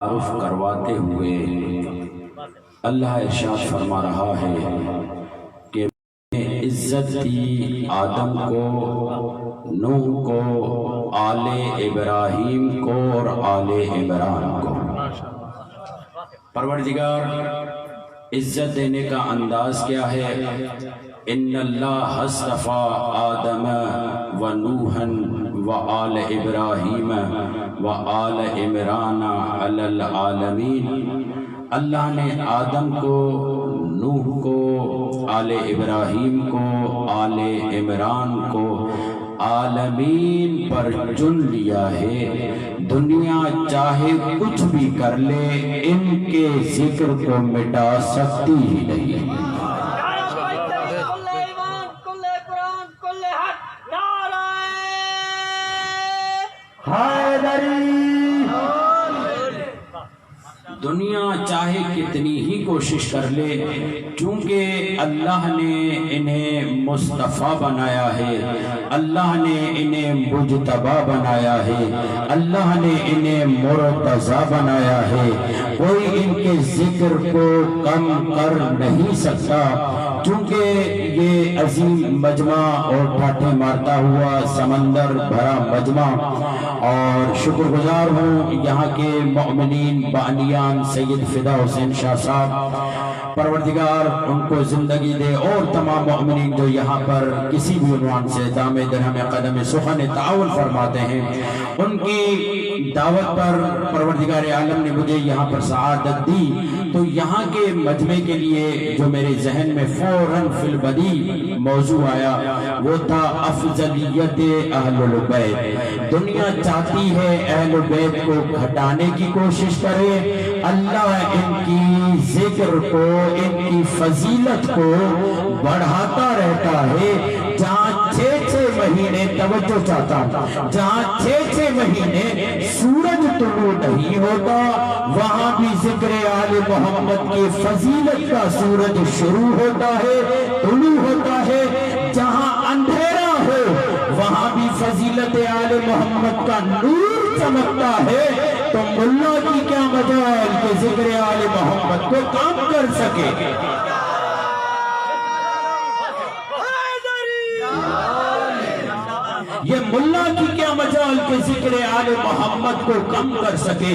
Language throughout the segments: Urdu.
تعارف کرواتے ہوئے اللہ ارشاد فرما رہا ہے کہ میں نے عزت دی آدم کو، نوح کو، آل ابراہیم کو اور آل عمران کو۔ پروردگار عزت دینے کا انداز کیا ہے؟ ان اللہ اصطفیٰ آدم و نوحا و آل ابراہیم و آل عمران علی العالمین۔ اللہ نے آدم کو، نوح کو، آل ابراہیم کو، آل عمران کو عالمین پر چن لیا ہے۔ دنیا چاہے کچھ بھی کر لے، ان کے ذکر کو مٹا سکتی ہی نہیں۔ دنیا چاہے کتنی ہی کوشش کر لے، چونکہ اللہ نے انہیں مصطفیٰ بنایا ہے، اللہ نے انہیں مجتبی بنایا ہے، اللہ نے انہیں مرتضی بنایا ہے۔ کوئی ان کے ذکر کو کم کر نہیں سکتا، چونکہ یہ عظیم مجمع اور ٹھاٹھے مارتا ہوا سمندر بھرا مجمع، اور شکر گزار ہوں یہاں کے مؤمنین بانیان سید فدا حسین شاہ صاحب، پروردگار ان کو زندگی دے، اور تمام مؤمنین جو یہاں پر کسی بھی عنوان سے دام درہم قدم سخن تعاون فرماتے ہیں، ان کی دعوت پر پروردگار عالم نے مجھے یہاں پر سعادت دی۔ تو یہاں کے مجمع کے لیے جو میرے ذہن میں فوراً فی البدیہہ موضوع آیا وہ تھا افضلیت اہل البیت۔ دنیا چاہتی ہے اہل بیت کو گھٹانے کی کوشش کرے، اللہ ان کی ذکر کو، ان کی فضیلت کو بڑھاتا رہتا ہے۔ جہاں 6 مہینے توجہ چاہتا، جہاں 6 مہینے سورج طلوع نہیں ہوتا، وہاں بھی ذکر آل محمد کی فضیلت کا سورج شروع ہوتا ہے، طلوع ہوتا ہے۔ جہاں اندھیرا ہو وہاں بھی فضیلت آل محمد کا نور چمکتا ہے۔ تو ملا کی کیا مجال کہ ذکر آل محمد کو کام کر سکے؟ یہ ملا کی کیا مجال کہ ذکر آل محمد کو کم کر سکے؟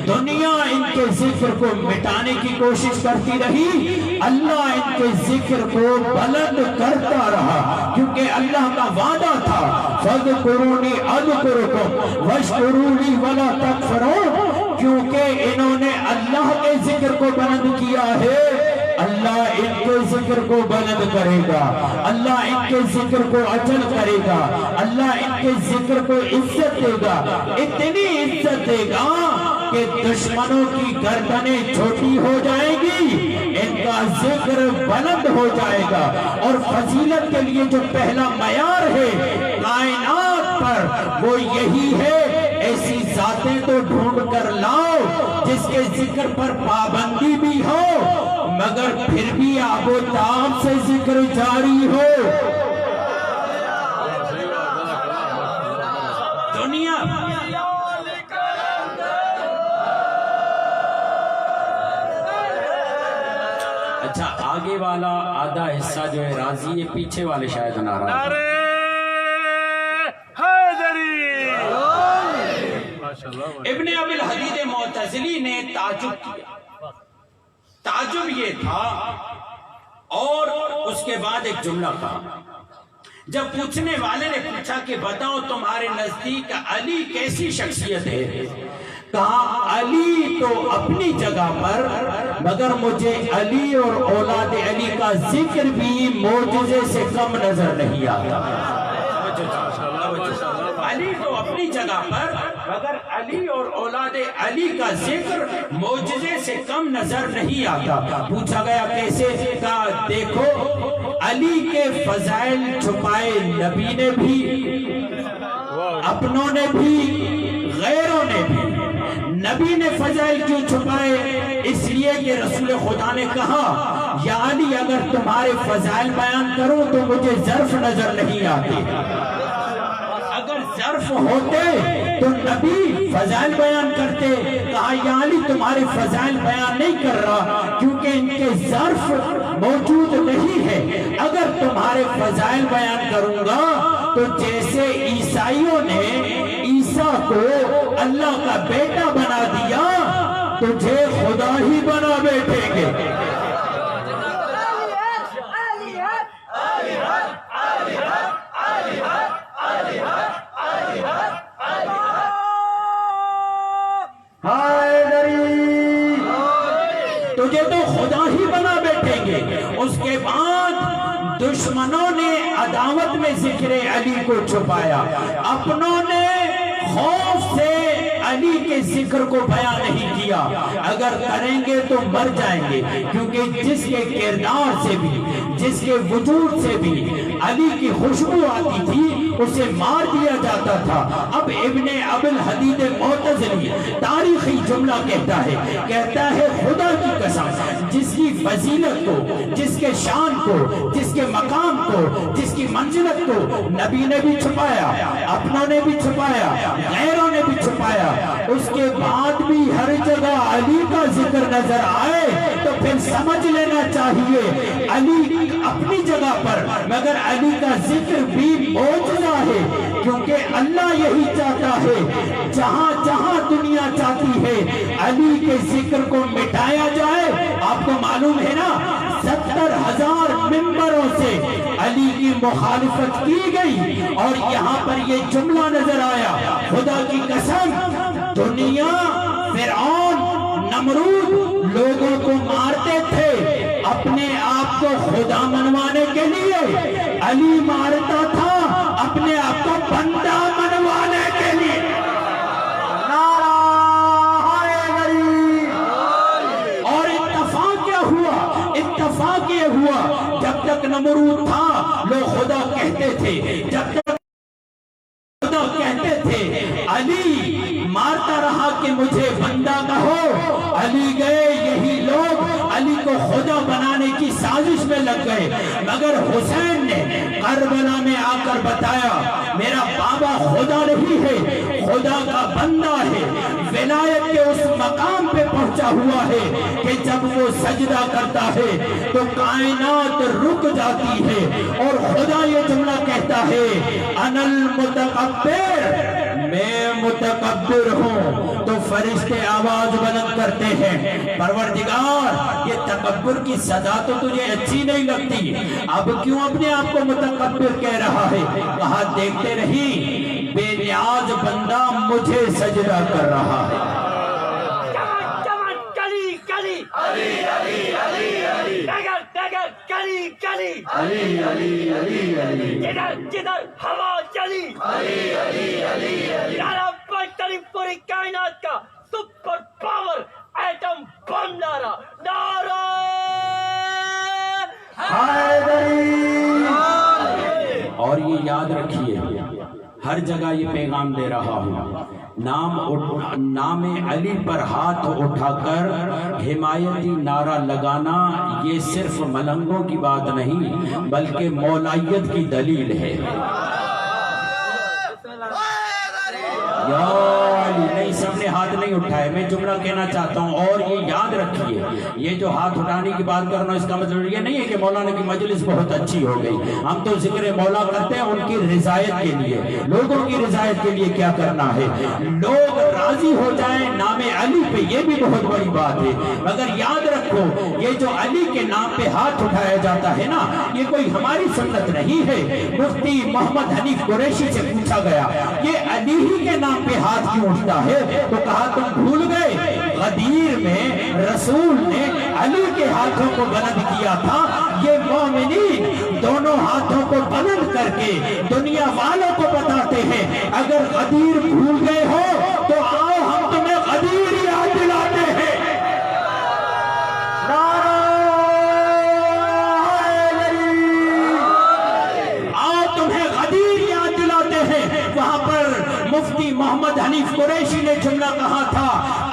دنیا ان کے ذکر کو مٹانے کی کوشش کرتی رہی، اللہ ان کے ذکر کو بلند کرتا رہا، کیونکہ اللہ کا وعدہ تھا فَاذْكُرُونِي أَذْكُرْكُمْ وَاشْكُرُوا وَلَا تَكْفُرُونَ۔ کیونکہ انہوں نے اللہ کے ذکر کو بلند کیا ہے، اللہ ان کے ذکر کو بلند کرے گا، اللہ ان کے ذکر کو اجل کرے گا، اللہ ان کے ذکر کو عزت دے گا، اتنی عزت دے گا کہ دشمنوں کی گردنیں چھوٹی ہو جائیں گی، ان کا ذکر بلند ہو جائے گا۔ اور فضیلت کے لیے جو پہلا معیار ہے کائنات پر وہ یہی ہے، ایسی ذاتیں تو ڈھونڈ کر لاؤ جس کے ذکر پر پابندی بھی ہو مگر پھر بھی آب و تاب سے ذکر جاری ہو۔ دنیا اچھا آگے والا آدھا حصہ جو ہے راضی ہے، پیچھے والے شاید ناراض ہیں۔ ابن ابی الحدید معتزلی نے تعجب کیا، تعجب یہ تھا، اور اس کے بعد ایک جملہ کہا۔ جب پوچھنے والے نے پوچھا کہ بتاؤ تمہارے نزدیک علی کیسی شخصیت ہے، کہا علی تو اپنی جگہ پر، مگر مجھے علی اور اولاد علی کا ذکر بھی معجزے سے کم نظر نہیں آتا۔ علی تو اپنی جگہ پر، مگر علی اور اولاد علی کا ذکر معجزے سے کم نظر نہیں آتا۔ پوچھا گیا کیسے؟ کہا دیکھو علی کے فضائل چھپائے نبی نے بھی، اپنوں نے بھی، غیروں نے بھی۔ نبی نے فضائل کیوں چھپائے؟ اس لیے کہ رسول خدا نے کہا یا علی اگر تمہارے فضائل بیان کروں تو مجھے ظرف نظر نہیں آتے، اگر ظرف ہوتے تو نبی فضائل بیان کرتے، کہا یا علی تمہارے فضائل بیان نہیں کر رہا کیونکہ ان کے ظرف موجود نہیں ہے، اگر تمہارے فضائل بیان کروں گا تو جیسے عیسائیوں نے عیسیٰ کو اللہ کا بیٹا بنا دیا تجھے خدا ہی بنا بیٹھیں گے۔ تجھے تو خدا ہی بنا بیٹھیں گے۔ اس کے بعد دشمنوں نے عداوت میں ذکر علی کو چھپایا، اپنوں نے خوف سے علی کے ذکر کو بیان نہیں کیا، اگر کریں گے تو مر جائیں گے، کیونکہ جس کے کردار سے بھی، جس کے وجود سے بھی علی کی خوشبو آتی تھی اسے مار دیا جاتا تھا۔ اب ابن ابی الحدید معتزلی تاریخی جملہ کہتا ہے خدا کی قسم جس کی فضیلت کو، جس کے شان کو، جس کے مقام کو، جس کی منزلت کو نبی نے بھی چھپایا، اپنوں نے بھی چھپایا، غیروں نے بھی چھپایا، اس کے بعد بھی ہر جگہ علی کا ذکر نظر آئے تو پھر سمجھ لینا چاہیے علی اپنی جگہ پر، مگر علی کا ذکر بھی معجزہ ہے، کیونکہ اللہ یہی چاہتا ہے جہاں جہاں دنیا چاہتی ہے علی کے ذکر کو مٹایا جائے۔ آپ کو معلوم ہے نا 70,000 ممبروں سے علی کی مخالفت کی گئی، اور یہاں پر یہ جملہ نظر آیا، خدا کی قسم دنیا فرعون نمرود لوگوں کو مارتے تھے اپنے آپ کو خدا منوانے کے لیے، علی مارتا تھا اپنے آپ کو بندہ منوانے کے لیے۔ اور اتفاق کیا ہوا؟ اتفاق یہ ہوا جب تک نمرود تھا لوگ خدا کہتے تھے، جب تک خدا کہتے تھے علی مارتا رہا کہ مجھے بندہ کہو، علی گئے یہی لوگ علی کو خدا بنانے کی سازش میں لگ گئے، مگر حسین نے کربلا میں آ کر بتایا میرا بابا خدا نہیں ہے، خدا کا بندہ ہے، ولایت کے اس مقام پہ پہنچا ہوا ہے کہ جب وہ سجدہ کرتا ہے تو کائنات رک جاتی ہے، اور خدا یہ جملہ کہتا ہے انا المتکبر، میں متکبر ہوں، تو فرشتے آواز بلند کرتے ہیں پروردگار یہ تکبر کی سزا تو تجھے اچھی نہیں لگتی، اب کیوں اپنے آپ کو متکبر کہہ رہا ہے؟ کہا دیکھتے نہیں بے نیاز بندہ مجھے سجدہ کر رہا ہے۔ جدھر ہوا چلی پوری کائنات کا سپر پاور ایٹم بم نعرہ اور یہ یاد رکھیے ہر جگہ یہ پیغام دے رہا ہوں، نام علی پر ہاتھ اٹھا کر حمایتی نعرہ لگانا یہ صرف ملنگوں کی بات نہیں بلکہ مولائیت کی دلیل ہے۔ یا علی نہیں، سب نے ہاتھ نہیں اٹھائے، میں جملہ کہنا چاہتا ہوں اور یہ یاد رکھیے یہ جو ہاتھ اٹھانے کی بات کرنا اس کا مطلب یہ نہیں ہے کہ مولانا کی مجلس بہت اچھی ہو گئی، ہم تو ذکر مولا کرتے ہیں ان کی رضایت کے لیے، لوگوں کی رضایت کے لیے کیا کرنا ہے، لوگ راضی ہو جائیں نام علی پہ، یہ بھی بہت بڑی بات ہے، مگر یاد رکھو یہ جو علی کے نام پہ ہاتھ اٹھایا جاتا ہے نا یہ کوئی ہماری سنت نہیں ہے۔ مفتی محمد حنیف قریشی سے پوچھا گیا یہ علی ہی کے نام پہ ہاتھ کیوں اٹھتا ہے؟ تو کہا تم بھول گئے غدیر میں رسول نے علی کے ہاتھوں کو بلند کیا تھا، یہ مومنین دونوں ہاتھوں کو بلند کر کے دنیا والوں کو بتاتے ہیں اگر غدیر بھول گئے ہو تو آؤ ہم تمہیں غدیر یاد دلاتے ہیں۔ وہاں پر مفتی محمد حنیف قریشی نے جملہ کہا تھا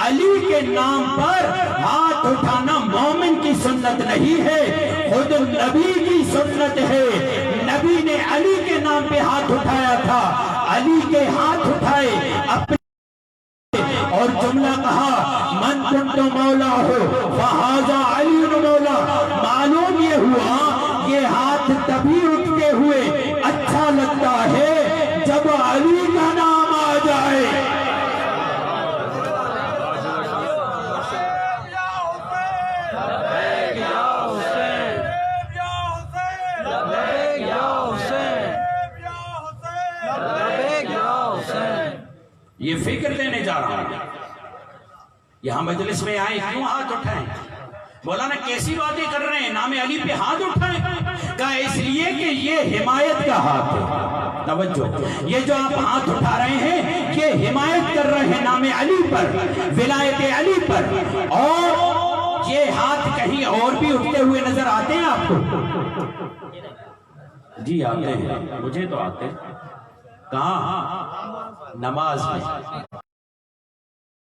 علی کے نام پر ہاتھ اٹھانا مومن کی سنت نہیں ہے، خود نبی کی سنت ہے۔ نبی نے علی کے نام پہ ہاتھ اٹھایا تھا، علی کے ہاتھ اٹھائے اپنے اور جملہ کہا من کنت مولا ہو فہذا علی مولا۔ معلوم یہ ہوا یہ ہاتھ تبھی اٹھتے ہوئے اچھا لگتا ہے جب علی کا نام آ جائے۔ یہ فکر دینے جا رہا ہوں، یہاں مجلس میں آئے کیوں ہاتھ اٹھائیں؟ مولانا کیسی باتیں کر رہے ہیں، نام علی پہ ہاتھ اٹھائیں؟ کہا اس لیے کہ یہ حمایت کا ہاتھ ہے۔ توجہ، یہ جو آپ ہاتھ اٹھا رہے ہیں یہ حمایت کر رہے ہیں نام علی پر، ولایت علی پر۔ اور یہ ہاتھ کہیں اور بھی اٹھتے ہوئے نظر آتے ہیں آپ کو؟ جی آتے ہیں، مجھے تو آتے ہیں۔ کہاں؟ نماز میں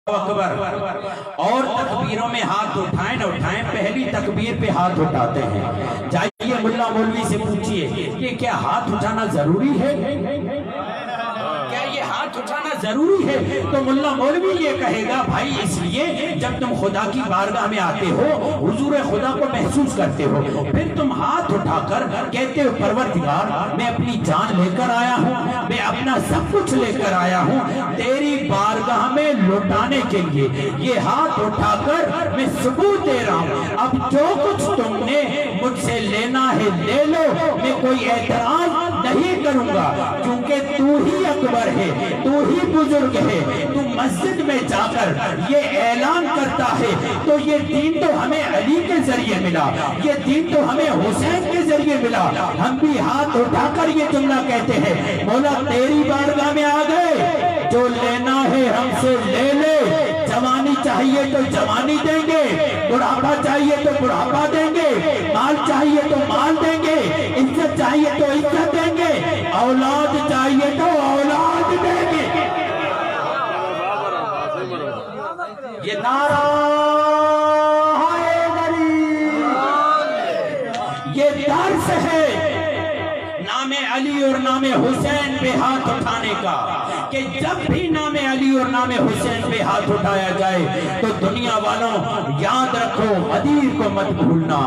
اکبر اور تکبیروں میں ہاتھ اٹھائیں نہ اٹھائیں، پہلی تکبیر پہ ہاتھ اٹھاتے ہیں۔ جائیے ملا مولوی سے پوچھئے یہ کیا ہاتھ اٹھانا ضروری ہے؟ کیا یہ ہاتھ اٹھانا ضروری ہے؟ تو ملا مولوی یہ کہے گا بھائی اس لیے جب تم خدا کی بارگاہ میں آتے ہو حضور خدا کو محسوس کرتے ہو، پھر تم ہاتھ اٹھا کر کہتے ہو پروردگار میں اپنی جان لے کر آیا ہوں، میں اپنا سب کچھ لے کر آیا ہوں تیری بارگاہ میں لوٹانے کے لیے۔ یہ ہاتھ اٹھا کر میں ثبوت دے رہا ہوں اب جو کچھ تم نے مجھ سے لینا ہے لے لو، میں کوئی اعتراض نہیں کروں گا، کیونکہ تو ہی اکبر ہے، تو ہی بزرگ ہے۔ تو مسجد میں جا کر یہ اعلان کرتا ہے تو یہ دین تو ہمیں علی کے ذریعے ملا، یہ دین تو ہمیں حسین کے ذریعے ملا۔ ہم بھی ہاتھ اٹھا کر یہ جملہ کہتے ہیں مولا تیری بارگاہ میں آ گئے، جو لینا ہے ہم سے لے لے، جوانی چاہیے تو جوانی دیں گے، بڑھاپا چاہیے تو بڑھاپا دیں گے، مال چاہیے تو مال دیں گے، عزت چاہیے تو عزت دیں گے، اولاد چاہیے تو اولاد دیں گے۔ یہ نعرہ حیدری، یہ درس ہے نام علی اور نام حسین پہ ہاتھ اٹھانے کا، کہ جب بھی نام علی اور نام حسین پہ ہاتھ اٹھایا جائے تو دنیا والوں یاد رکھو غدیر کو مت بھولنا۔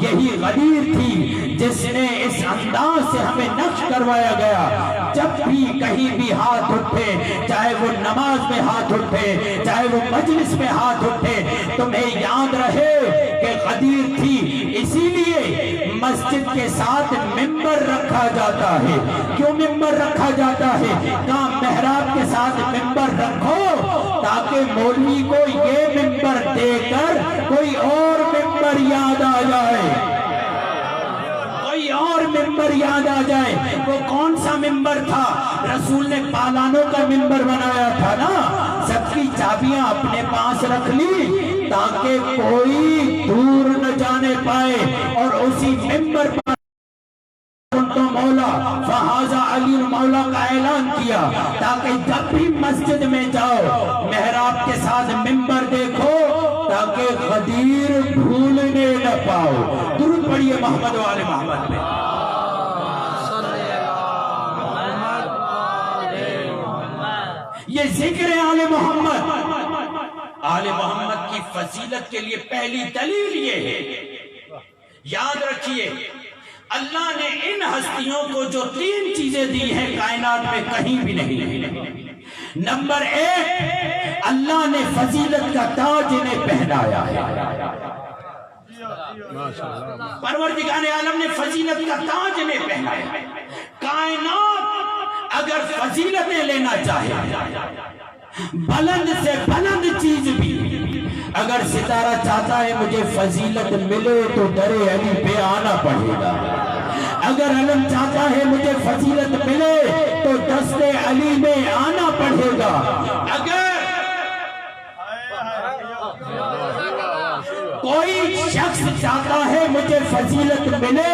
یہی غدیر تھی جس نے اس انداز سے ہمیں نقش کروایا گیا، جب بھی کہیں بھی ہاتھ اٹھے، چاہے وہ نماز میں ہاتھ اٹھے، چاہے وہ مجلس میں ہاتھ اٹھے، تمہیں یاد رہے کہ غدیر تھی۔ اسی لیے مسجد کے ساتھ ممبر رکھا جاتا ہے۔ کیوں ممبر رکھا جاتا ہے؟ کہاں محراب کے ساتھ ممبر رکھو تاکہ مولوی کو یہ ممبر دے کر کوئی اور ممبر یاد آ جائے، کوئی اور ممبر یاد آ جائے۔ وہ کون سا ممبر تھا؟ رسول نے پالانوں کا ممبر بنایا تھا نا، سب کی چابیاں اپنے پاس رکھ لی تاکہ کوئی دور نہ جانے پائے، اور اسی ممبر پر مولا فہذا علی مولا کا اعلان کیا تاکہ جب بھی مسجد میں جاؤ محراب کے ساتھ ممبر دیکھو تاکہ غدیر بھولنے نہ پاؤ۔ درود پڑھیے محمد و آل محمد میں۔ یہ ذکر آل محمد، آل محمد کی فضیلت کے لیے پہلی دلیل یہ ہے، یاد رکھیے اللہ نے ان ہستیوں کو جو 3 چیزیں دی ہیں کائنات میں کہیں بھی نہیں۔ نمبر 1، اللہ نے فضیلت کا تاج انہیں پہنایا ہے۔ پروردگار عالم نے فضیلت کا تاج انہیں پہنایا ہے۔ کائنات اگر فضیلتیں لینا چاہے، بلند سے بلند چیز بھی، اگر ستارہ چاہتا ہے مجھے فضیلت ملے تو در علی پہ آنا پڑے گا، اگر علم چاہتا ہے مجھے فضیلت ملے تو دست علی میں آنا پڑے گا، اگر کوئی شخص چاہتا ہے مجھے فضیلت ملے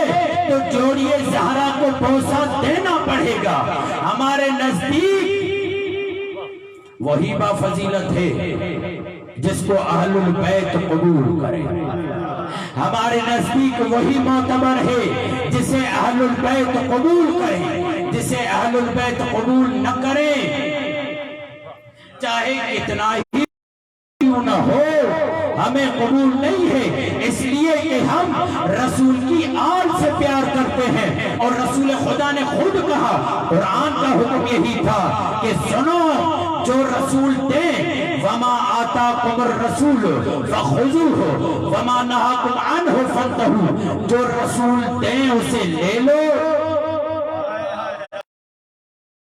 تو جوڑیے زہرا کو بوسہ دینا پڑے گا۔ ہمارے نزدیک وہی با فضیلت ہے جس کو اہل البیت قبول کرے۔ ہمارے نزدیک وہی معتبر ہے جسے اہل البیت قبول کریں، جسے اہل البیت قبول نہ کریں چاہے اتنا ہی کیوں نہ ہو ہمیں قبول نہیں ہے، اس لیے کہ ہم رسول کی آل سے پیار کرتے ہیں۔ اور رسول خدا نے خود کہا، قرآن کا حکم یہی تھا کہ سنو جو رسول دے، وما آتاکم الرسول فخذوہ وما نہاکم عنہ فانتہوا، جو رسول دیں اسے لے لو،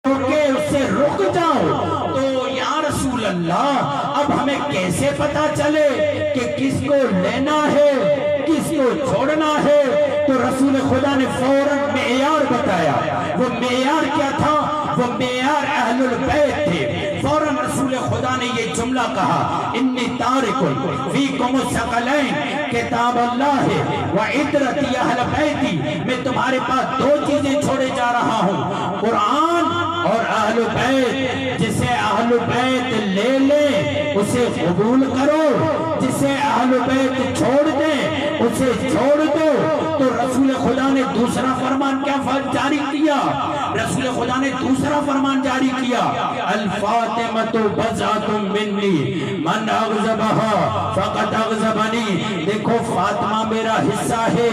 اس سے رک جاؤ۔ تو یا رسول اللہ اب ہمیں کیسے پتا چلے کہ کس کو لینا ہے کس کو چھوڑنا ہے؟ تو رسول خدا نے فوراً معیار بتایا۔ وہ معیار کیا تھا؟ وہ معیار اہل البیت تھے۔ فوراً رسول خدا نے یہ جملہ کہا، انی تارک فیکم الثقلین کتاب اللہ وعطرتی اہل بیتی، میں تمہارے پاس دو چیزیں چھوڑے جا رہا ہوں، قرآن اور اہل بیت۔ جسے اہل بیت لے لے اسے قبول کرو، جسے اہل بیت چھوڑ دیں اسے چھوڑ دو۔ تو رسول خدا نے دوسرا فرمان کیا جاری کیا؟ رسول خدا نے دوسرا فرمان جاری کیا، الفاطمۃ بضعۃ منی من اغضبها فقد اغضبنی۔ دیکھو فاطمہ میرا حصہ ہے،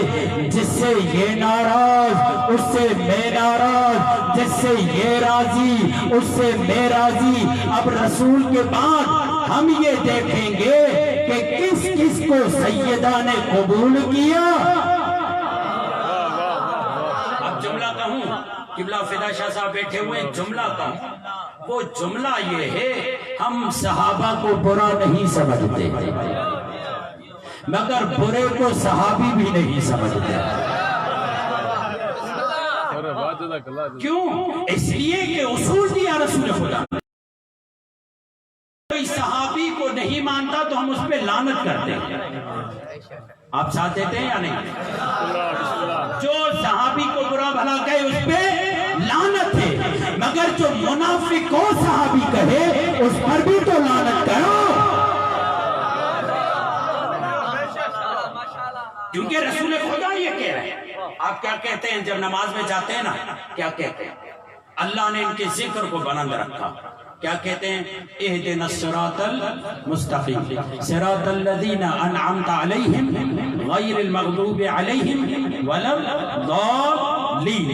جس سے یہ ناراض اس سے میں ناراض، جس سے یہ راضی اس سے میں راضی۔ اب رسول کے بعد ہم یہ دیکھیں گے کہ کس کس کو سیدہ نے قبول کیا۔ اب جملہ کہوں، قبلہ فدا شاہ صاحب بیٹھے ہوئے جملہ کہوں، وہ جملہ یہ ہے، ہم صحابہ کو برا نہیں سمجھتے مگر برے کو صحابی بھی نہیں سمجھتے۔ کیوں؟ اس لیے کہ اصول دیا رسول خدا، کوئی صحابی کو نہیں مانتا تو ہم اس پہ لعنت کرتے ہیں۔ آپ ساتھ دیتے ہیں یا نہیں؟ جو صحابی کو برا بھلا کہے اس پہ لعنت ہے، مگر جو منافق کو صحابی کہے اس پر بھی تو لعنت کرو، کیونکہ رسول خدا یہ کہہ رہے ہیں۔ آپ کیا کہتے ہیں جب نماز میں جاتے ہیں نا، کیا کہتے ہیں؟ اللہ نے ان کے ذکر کو بلند رکھا، کیا کہتے ہیں؟ اہدنا الصراط المستقیم صراط الذین انعمت علیہم غیر المغضوب علیہم ولا الضالین۔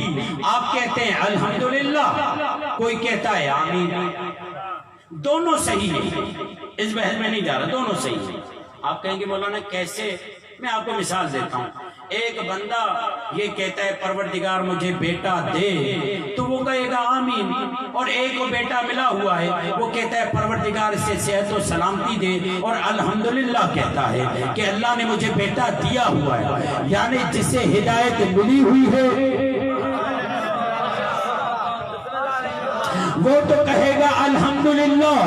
آپ کہتے ہیں الحمدللہ، کوئی کہتا ہے آمین، دونوں صحیح ہیں، اس بحث میں نہیں جا رہا، دونوں صحیح ہیں۔ آپ کہیں گے مولانا کیسے؟ میں آپ کو مثال دیتا ہوں۔ ایک بندہ یہ کہتا ہے پروردگار مجھے بیٹا دے، تو وہ کہے گا آمین، اور ایک کو بیٹا ملا ہوا ہے وہ کہتا ہے پروردگار سے صحت و سلامتی دے، اور الحمدللہ کہتا ہے کہ اللہ نے مجھے بیٹا دیا ہوا ہے۔ یعنی جسے ہدایت ملی ہوئی ہے وہ تو کہے گا الحمدللہ،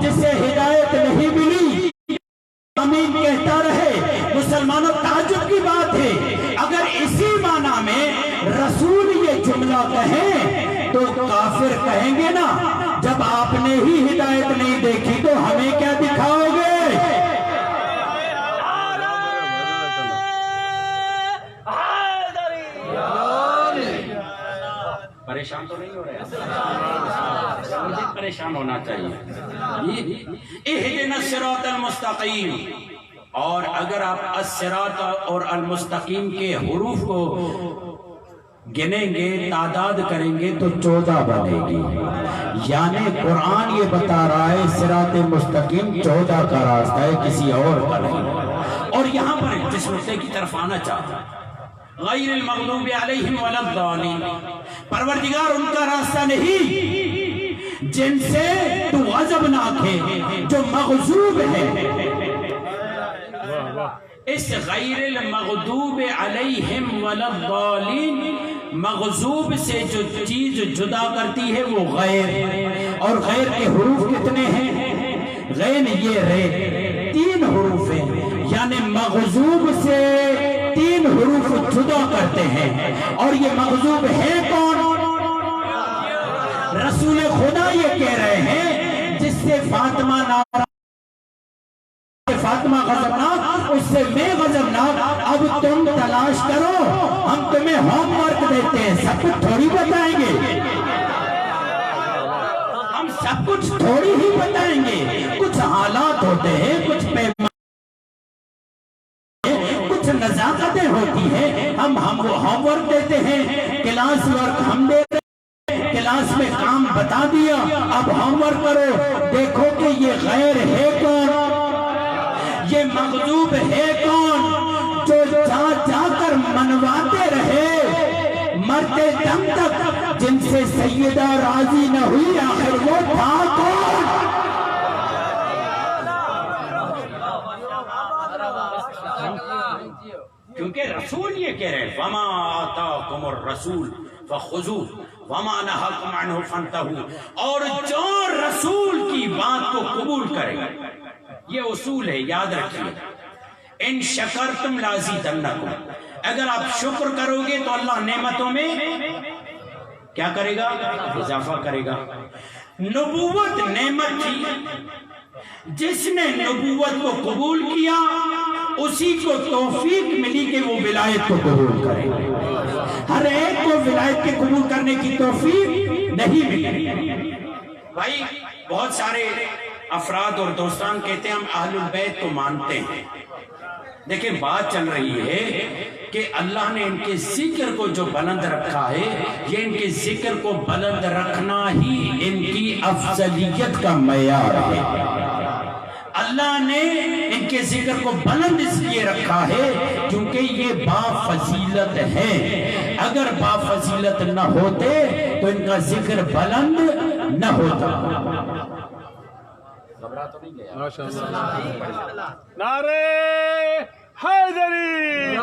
جسے ہدایت نہیں ملی آمین کہتا رہے۔ مسلمانوں تعجب کی بات ہے، اگر اسی معنی میں رسول یہ جملہ کہیں تو کافر کہیں گے نا، جب آپ نے ہی ہدایت نہیں دیکھی تو ہمیں کیا دکھاؤ گے؟ پریشان تو نہیں ہو رہے؟ مجھے پریشان ہونا چاہیے۔ اہدنا الصراط المستقیم، اور اگر آپ الصراط اور المستقیم کے حروف کو گنیں گے، تعداد کریں گے تو 14 بنے گی۔ یعنی قرآن یہ بتا رہا ہے صراط مستقیم 14 کا راستہ ہے، کسی اور کا نہیں۔ اور یہاں پر جس نقطے کی طرف آنا چاہتا ہے، غیر المغضوب علیہم ولا الضالین، پروردگار ان کا راستہ نہیں جن سے تو غضبناک ہے، جو مغضوب ہے۔ اس غیر المغضوب علیہم ولا الضالین، مغضوب سے جو چیز جدا کرتی ہے وہ غیر، اور غیر کے حروف کتنے ہیں؟ غین یہ رے 3 حروف ہیں، یعنی مغضوب سے 3 حروف جدا کرتے ہیں۔ اور یہ مغضوب ہے کون؟ رسول خدا یہ کہہ رہے ہیں جس سے فاطمہ ناراض فاطمہ غضبناک، اس سے میں غضبناک، اب تم تلاش کرو، ہم تمہیں ہوم ورک دیتے ہیں، سب کچھ تھوڑی بتائیں گے، ہم سب کچھ تھوڑی ہی بتائیں گے، کچھ حالات ہوتے ہیں، کچھ کچھ نزاکتیں ہوتی ہیں، ہم ہوم ورک دیتے ہیں، کلاس ورک ہم دیتے ہیں، کلاس میں کام بتا دیا، اب ہوم ورک کرو، دیکھو کہ یہ غیر ہے کون، یہ مغضوب ہے کون، جو جا جا کر منواتے رہے مرتے دم تک، جن سے سیدہ راضی نہ ہوئی، آخر وہ تھا کون؟ کیونکہ رسول یہ کہہ رہے ہیں وَمَا آتَاكُمُ الرَّسُولُ فَخُذُوهُ وَمَا نَهَاكُمْ عَنْهُ فَانْتَهُوا، اور جو رسول کی بات کو قبول کرے گا، یہ اصول ہے، یاد رکھیے، ان شکرتم لازیدنکم، اگر آپ شکر کرو گے تو اللہ نعمتوں میں کیا کرے گا؟ اضافہ کرے گا۔ نبوت نعمت تھی، جس نے نبوت کو قبول کیا اسی کو توفیق ملی کہ وہ ولایت کو قبول کرے، ہر ایک کو ولایت کے قبول کرنے کی توفیق نہیں ملی۔ بھائی بہت سارے افراد اور دوستان کہتے ہیں ہم اہل البیت کو مانتے ہیں، دیکھیں بات چل رہی ہے کہ اللہ نے ان کے ذکر کو جو بلند رکھا ہے، یہ ان کے ذکر کو بلند رکھنا ہی ان کی افضلیت کا معیار ہے۔ اللہ نے ان کے ذکر کو بلند اس لیے رکھا ہے کیونکہ یہ با فضیلت ہے، اگر با فضیلت نہ ہوتے تو ان کا ذکر بلند نہ ہوتا۔ نعرہ حیدری،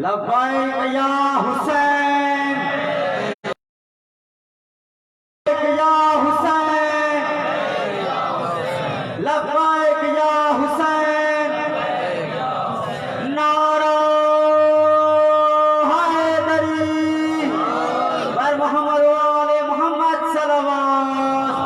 لبیک یا حسین، یا حسین، لبیک یا حسین، نعرہ حیدری، بر محمد و آل محمد صلوات۔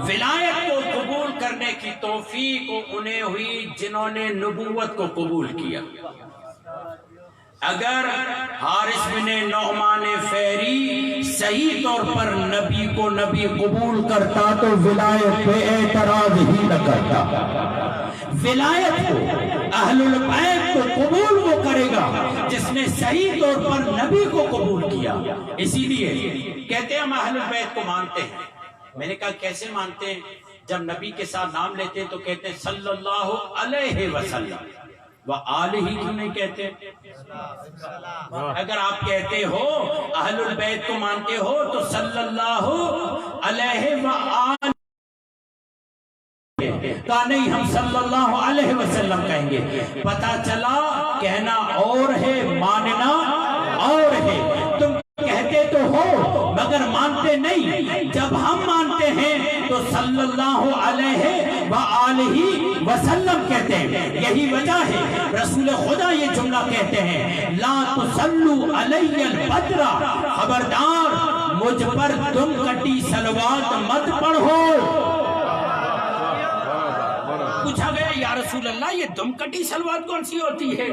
ولایت کو قبول کرنے کی توفیق انہیں ہوئی جنہوں نے نبوت کو قبول کیا۔ اگر حارث بن نعمان فہری صحیح طور پر نبی کو نبی قبول کرتا تو ولایت پہ اعتراض ہی نہ کرتا۔ ولایت کو، اہل البیت کو قبول وہ کرے گا جس نے صحیح طور پر نبی کو قبول کیا۔ اسی لیے کہتے ہیں ہم اہل البیت کو مانتے ہیں۔ میں نے کہا کیسے مانتے ہیں؟ جب نبی کے ساتھ نام لیتے ہیں تو کہتے ہیں صلی اللہ علیہ وسلم، وآلہ کیوں نہیں کہتے؟ اگر آپ کہتے ہو اہل البیت کو مانتے ہو تو صلی اللہ علیہ وآلہ کہا نہیں، ہم صلی اللہ علیہ وسلم کہیں گے۔ پتہ چلا کہنا اور ہے، ماننا اور ہے۔ تم کہتے تو ہو مگر مانتے نہیں، جب ہم مانتے ہیں تو صلی اللہ علیہ وآلہ وسلم کہتے ہیں۔ یہی وجہ ہے رسول خدا یہ جملہ کہتے ہیں لا تصلوا علی البدر، خبردار مجھ پر تم کٹی صلوات مت پڑھو۔ پوچھا گیا یا رسول اللہ یہ دم کٹی سلوات کون سی ہوتی ہے؟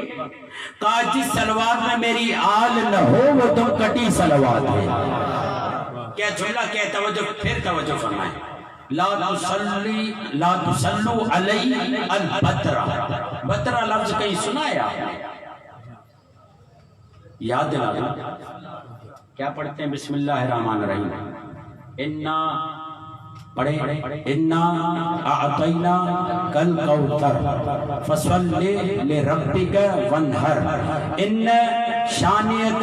کہا جس سلوات میں میری آل نہ ہو وہ دم کٹی سلوات ہے۔ کیا جملہ کیا توجہ، پھر توجہ فرمائیں، لا تصلوا علی البتر، بترا لفظ کہیں سنایا؟ یاد دلا دو کیا پڑھتے ہیں؟ بسم اللہ الرحمن الرحیم، پڑھیں انا اعطینا کل کوثر فصلی لربک وانحر ان شانئک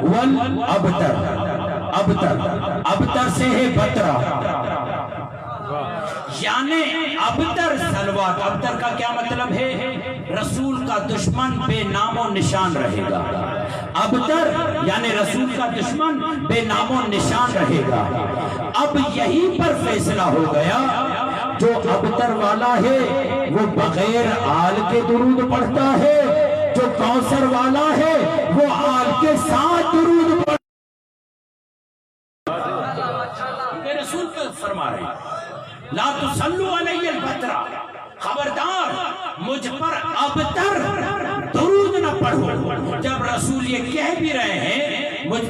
والابتر، ابتر سے ہے بترا، یعنی ابتر سلوات۔ ابتر کا کیا مطلب ہے؟ رسول کا دشمن بے نام و نشان رہے گا۔ ابتر یعنی رسول کا دشمن بے نام و نشان رہے گا۔ اب یہیں پر فیصلہ ہو گیا، جو ابتر والا ہے وہ بغیر آل کے درود پڑھتا ہے، جو کوثر والا ہے وہ آل کے ساتھ درود پڑھتا ہے۔ رسول کا فرما رہے ہیں لا تصلوا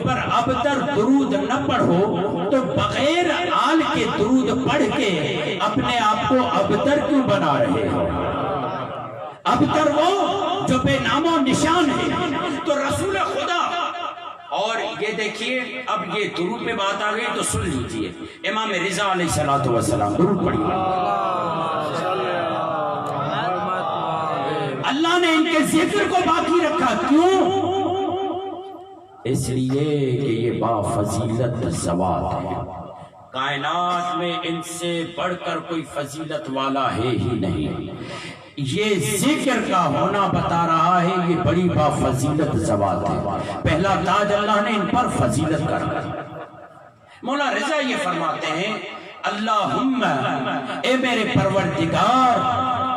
پر ابتر درود نہ پڑھو تو بغیر آل کے درود پڑھ کے اپنے آپ کو ابتر کیوں بنا رہے ہو؟ ابتر وہ جو بے نام و نشان ہے. تو رسول خدا. اور یہ دیکھیے اب یہ درود پہ بات آ گئی تو سن لیجئے. امام رضا علیہ السلام درود پڑھیے. اللہ نے ان کے ذکر کو باقی رکھا. کیوں؟ اس لیے کہ یہ با فضیلت زوات ہے. کائنات میں ان سے بڑھ کر کوئی فضیلت والا ہے ہی نہیں. یہ ذکر کا ہونا بتا رہا ہے یہ بڑی با فضیلت زوات ہے. پہلا تاج اللہ نے ان پر فضیلت کر رکھا. مولا رضا یہ فرماتے ہیں اللہم اے میرے پروردگار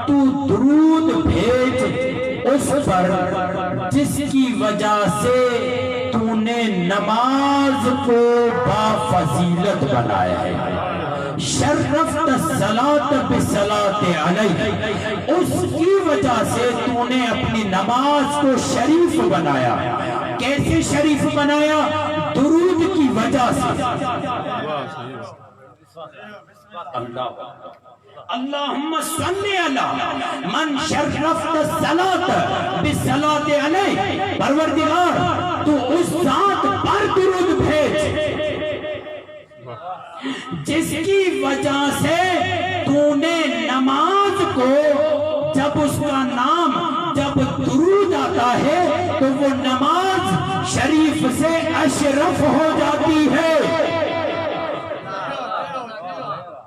تو درود بھیج اس پر جس کی وجہ سے تو نے نماز کو با فضیلت بنایا ہے. شرفت الصلاۃ بالصلاۃ علیہ اس کی وجہ سے تو نے اپنی نماز کو شریف بنایا. کیسے شریف بنایا؟ درود کی وجہ سے. اللہم صلی علی من شرفت الصلاۃ بالصلاۃ علیہ. پروردگار تو اس ذات پر درود بھیج جس کی وجہ سے تو نے نماز کو جب اس کا نام جب درود آتا ہے تو وہ نماز شریف سے اشرف ہو جاتی ہے.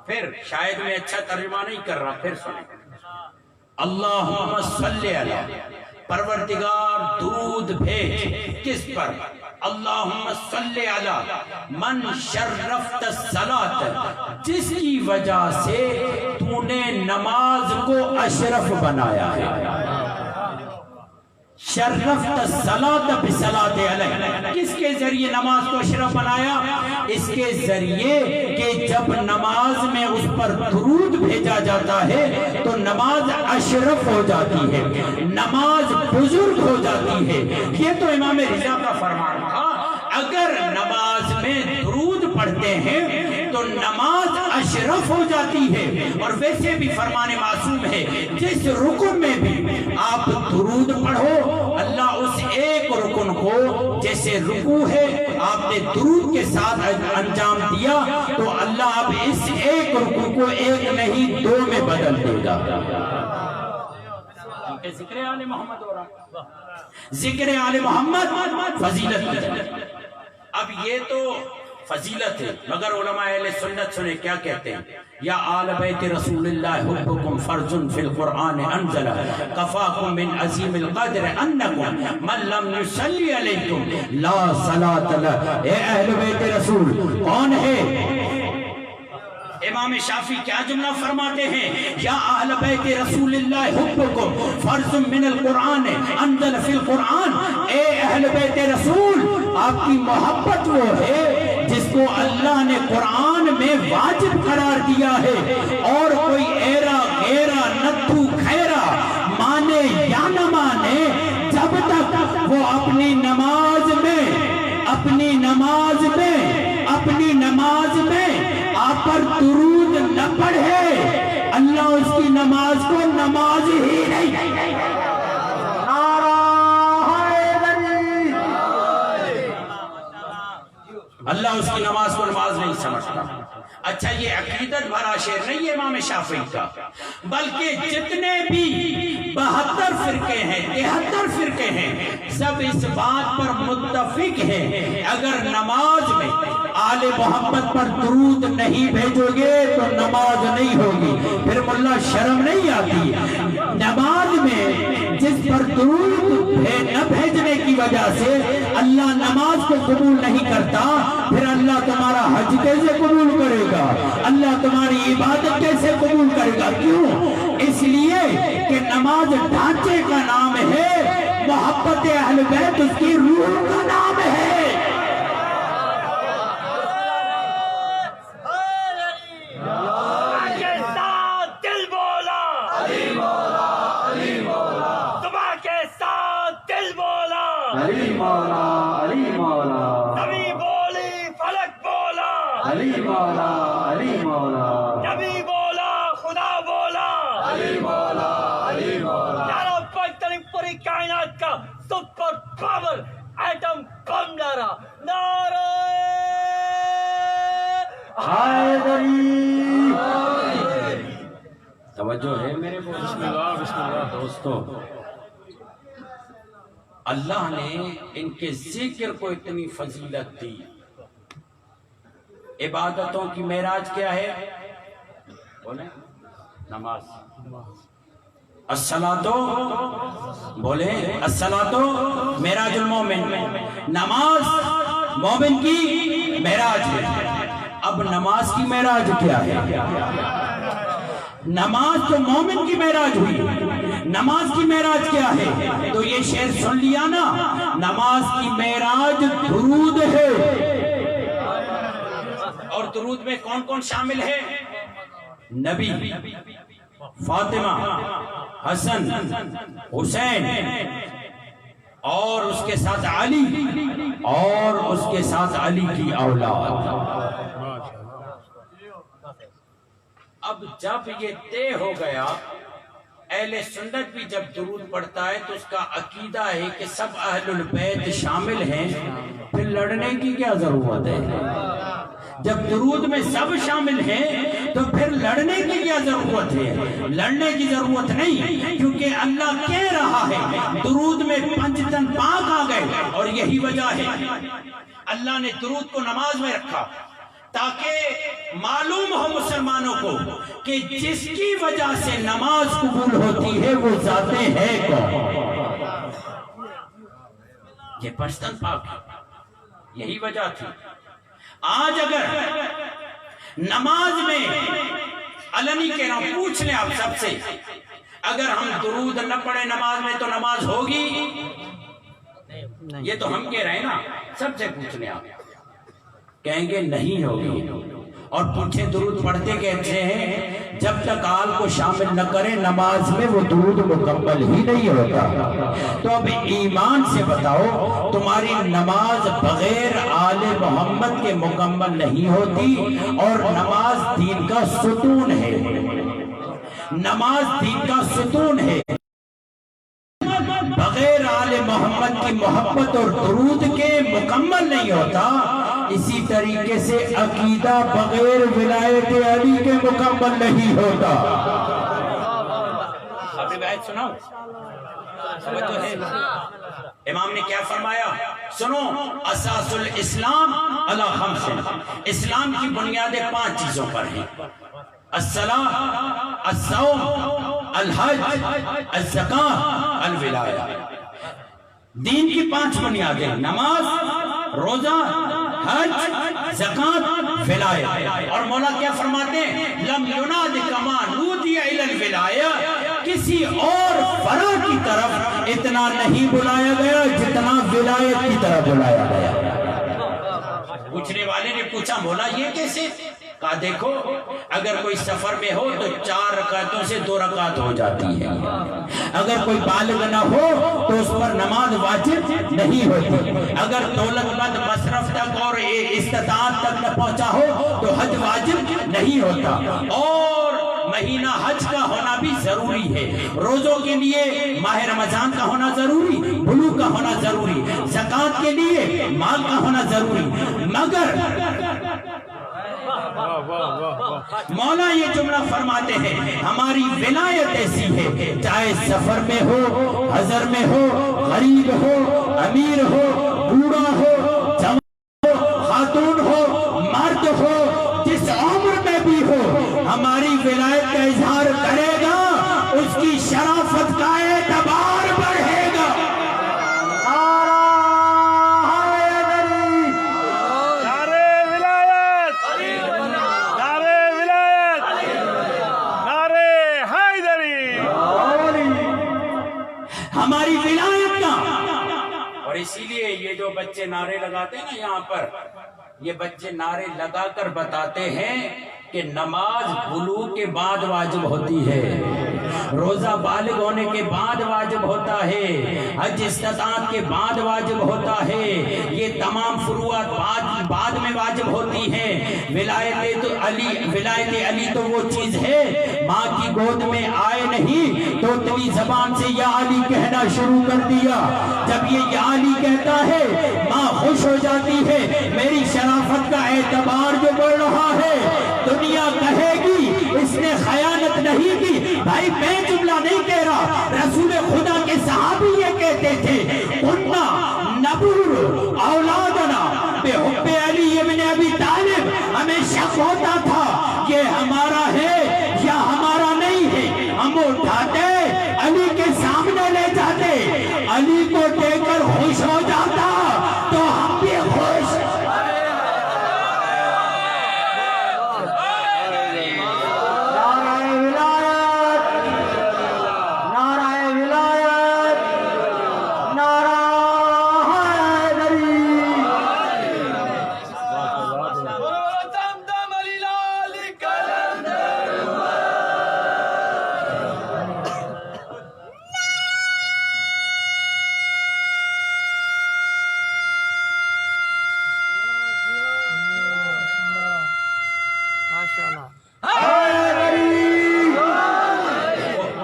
پھر شاید میں اچھا ترجمہ نہیں کر رہا. پھر سنیں اللہم صلی علی پروردگار درود بھیج کس پر؟ اللہم صلی علی من شرفت الصلاۃ جس کی وجہ سے تو نے نماز کو اشرف بنایا ہے. شرفت الصلاۃ بالصلاۃ علیہ کس کے ذریعے نماز کو اشرف بنایا؟ اس کے ذریعے کہ جب نماز میں اس پر درود بھیجا جاتا ہے تو نماز اشرف ہو جاتی ہے, نماز بزرگ ہو جاتی ہے. یہ تو امام رضا کا فرمان تھا. اگر نماز میں درود پڑھتے ہیں تو نماز اشرف ہو جاتی ہے. اور ویسے بھی فرمان معصوم ہے جس رکن میں بھی آپ درود پڑھو اللہ اس ایک رکن کو جیسے رکوع ہے آپ نے درود کے ساتھ انجام دیا تو اللہ اب اس ایک رکوع کو ایک نہیں دو میں بدل دے گا. ذکر آل محمد ہو رہا. ذکر آل محمد فضیلت. اب یہ تو فضیلت ہے مگر علماء اہل سنت سنے کیا کہتے ہیں؟ یا آل بیت رسول اللہ حبکم فرض فی القرآن انزل کفاکم من عظیم القدر انکم من لم یصلی علیکم لا صلاۃ لہ. اے اہل بیت رسول کون ہے؟ امام شافعی کیا جملہ فرماتے ہیں؟ یا اہل بیت رسول اللہ حبکم فرض من القرآن انزل فی القرآن. اے اہل بیت رسول آپ کی محبت وہ ہے جس کو اللہ نے قرآن میں واجب قرار دیا ہے اور کوئی ایرا غیرا نتھو خیرا مانے یا نہ مانے جب تک وہ اپنی نماز میں آپ پر درود نہ پڑھے اللہ اس کی نماز کو نماز ہی نہیں. اللہ اس کی نماز کو نماز نہیں سمجھتا. اچھا یہ عقیدت بھرا شعر نہیں ہے امام شافعی کا بلکہ جتنے بھی 72 فرقے ہیں 73 فرقے ہیں سب اس بات پر متفق ہیں اگر نماز میں آل محمد پر درود نہیں بھیجو گے تو نماز نہیں ہوگی. پھر ملا شرم نہیں آتی؟ نماز میں جس پر درود نہ بھیجنے کی وجہ سے اللہ نماز کو قبول نہیں کرتا پھر اللہ تمہارا حج کیسے قبول کرے گا؟ اللہ تمہاری عبادت کیسے قبول کرے گا؟ کیوں؟ اس لیے کہ نماز ڈھانچے کا نام ہے, محبت اہل بیت اس کی روح کا نام ہے. علی مولا علی مولا مولا علی مولا نبی بولا خدا بولا علی مولا علی مولا نعرہ پاکستانی پوری کائنات کا سپر پاور ایٹم بم نعرہ نعرہ حیدری توجہ ہے میرے کو؟ بسم اللہ دوستو، اللہ نے ان کے ذکر کو اتنی فضیلت دی۔ عبادتوں کی معراج کیا ہے؟ بولیں نماز۔ الصلاۃ بولیں الصلاۃ معراج المومن، نماز مومن کی معراج ہے۔ اب نماز کی معراج کیا ہے؟ نماز تو مومن کی معراج ہوئی، نماز کی معراج کیا ہے؟ تو یہ شعر سن لیا نا، نماز کی معراج درود ہے۔ اور درود میں کون کون شامل ہے؟ نبی، فاطمہ، حسن، حسین، اور اس کے ساتھ علی، اور اس کے ساتھ علی کی اولاد۔ اب جب یہ طے ہو گیا، اہل سنت بھی جب درود پڑھتا ہے تو اس کا عقیدہ ہے کہ سب اہل البیت شامل ہیں، پھر لڑنے کی کیا ضرورت ہے؟ جب درود میں سب شامل ہیں تو پھر لڑنے کی کیا ضرورت ہے؟ لڑنے کی ضرورت نہیں، کیونکہ اللہ کہہ رہا ہے درود میں 5 تن پاک آ گئے، اور یہی وجہ ہے اللہ نے درود کو نماز میں رکھا، تاکہ معلوم ہو مسلمانوں کو کہ جس کی وجہ سے نماز قبول ہوتی ہے وہ ذاتیں ہے کون؟ یہ پشتن پاک، یہی وجہ تھی۔ آج اگر نماز میں علنی کہہ رہا ہوں، پوچھ لیں آپ سب سے، اگر ہم درود نہ پڑھیں نماز میں تو نماز ہوگی؟ یہ تو ہم کہہ رہے ہیں نا، سب سے پوچھ لیں آپ، کہیں گے نہیں ہوگی۔ اور پوچھیں درود پڑھتے کہتے ہیں جب تک آل کو شامل نہ کریں نماز میں وہ درود مکمل ہی نہیں ہوتا۔ تو اب ایمان سے بتاؤ تمہاری نماز بغیر آل محمد کے مکمل نہیں ہوتی، اور نماز دین کا ستون ہے، نماز دین کا ستون ہے، بغیر آل محمد کی محبت اور درود کے مکمل نہیں ہوتا۔ اسی طریقے سے عقیدہ بغیر ولایت علی کے مکمل نہیں ہوتا۔ اب روایت سناؤ، امام نے کیا فرمایا؟ سنو، اساس الاسلام علی خمس، اسلام کی بنیادیں 5 چیزوں پر ہیں: الصلاۃ، الصوم، الحج، الزکاۃ، الولایہ۔ دین کی 5 بنیادیں: نماز، روزہ، حج، زکات، ولایہ۔ اور مولا کیا فرماتے ہیں؟ لم یناد کما نودی الی الولایہ، کسی اور فرع کی طرف اتنا نہیں بلایا گیا جتنا ولایت کی طرف بلایا گیا۔ پوچھنے والے نے پوچھا مولا یہ کیسے؟ کہا دیکھو، اگر کوئی سفر میں ہو تو 4 رکعتوں سے 2 رکعت ہو جاتی ہے، اگر کوئی بالغ نہ ہو تو اس پر نماز واجب نہیں ہوتی، اگر دولت مند مصرف تک اور استطاعت تک نہ پہنچا ہو تو حج واجب نہیں ہوتا، اور مہینہ حج کا ہونا بھی ضروری ہے، روزوں کے لیے ماہ رمضان کا ہونا ضروری، بلوغ کا ہونا ضروری، زکات کے لیے مال کا ہونا ضروری۔ مگر مولا یہ جملہ فرماتے ہیں ہماری ولایت ایسی ہے، چاہے سفر میں ہو، حضر میں ہو، غریب ہو، امیر ہو، بوڑھا ہو، جوان ہو، خاتون ہو، مرد ہو، جس عمر میں بھی ہو، ہماری ولایت کا اظہار کرے گا، اس کی شرافت کا اعتبار بڑھے گا۔ ہماری ولایت کا۔ اور اسی لیے یہ جو بچے نعرے لگاتے ہیں نا یہاں پر، یہ بچے نعرے لگا کر بتاتے ہیں کہ نماز بلوغ کے بعد واجب ہوتی ہے، روزہ بالغ ہونے کے بعد واجب ہوتا ہے، حج استطاعت کے بعد واجب ہوتا ہے، یہ تمام فروعات بعد میں واجب ہوتی ہیں۔ ولایت علی تو وہ چیز ہے ماں کی گود میں آئے نہیں تو اتنی زبان سے یا علی کہنا شروع کر دیا، جب یہ یا علی کہتا ہے ماں خوش ہو جاتی ہے، میری شرافت کا اعتبار جو بڑھ رہا ہے، دنیا کہے گی اس نے خیانت نہیں کی۔ بھائی میں جملہ نہیں کہہ رہا، رسول خدا کے صحابی یہ کہتے تھے، اُنّا نبور اولادنا بے حب علی ابن ابی طالب، ہمیں شک ہوتا تھا یہ ہمارا ہے یا ہمارا نہیں ہے، ہم اٹھاتے علی کے سامنے لے جاتے، علی کو دیکھ کر خوش ہو جاتا تو ہم بھی خوش۔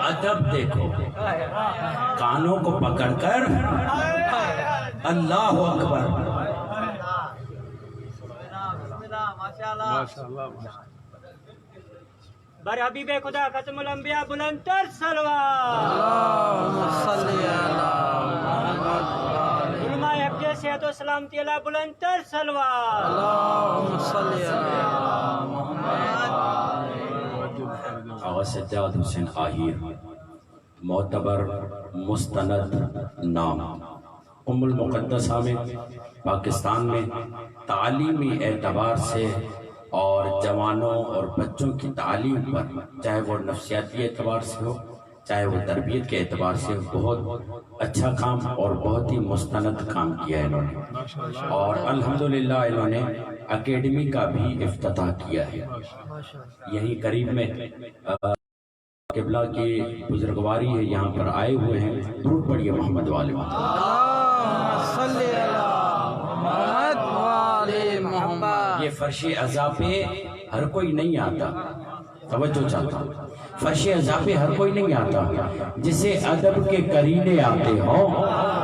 ادب دیکھو، کانوں کو پکڑ کر اللہ اکبر، بر حبیب خدا ختم الانبیاء بلند تر صلوات، علماء حق کے صحت و سلامتی اللہ بلند تر صلوات۔ آغا سجاد حسین آہیر، معتبر مستند نام، ام المقدسہ میں پاکستان میں تعلیمی اعتبار سے اور جوانوں اور بچوں کی تعلیم پر، چاہے وہ نفسیاتی اعتبار سے ہو چاہے وہ تربیت کے اعتبار سے، بہت اچھا کام اور بہت ہی مستند کام کیا ہے انہوں نے، اور الحمدللہ انہوں نے اکیڈمی کا بھی افتتاح کیا ہے۔ یہی قریب میں قبلہ کی بزرگواری ہے، یہاں پر آئے ہوئے ہیں، درود پڑھیے محمد والے محمد۔ یہ فرش عزا پہ ہر کوئی نہیں آتا، توجہ چاہتا ہوں، فرش عزا پہ ہر کوئی نہیں آتا، جسے ادب کے کرینے آتے ہوں،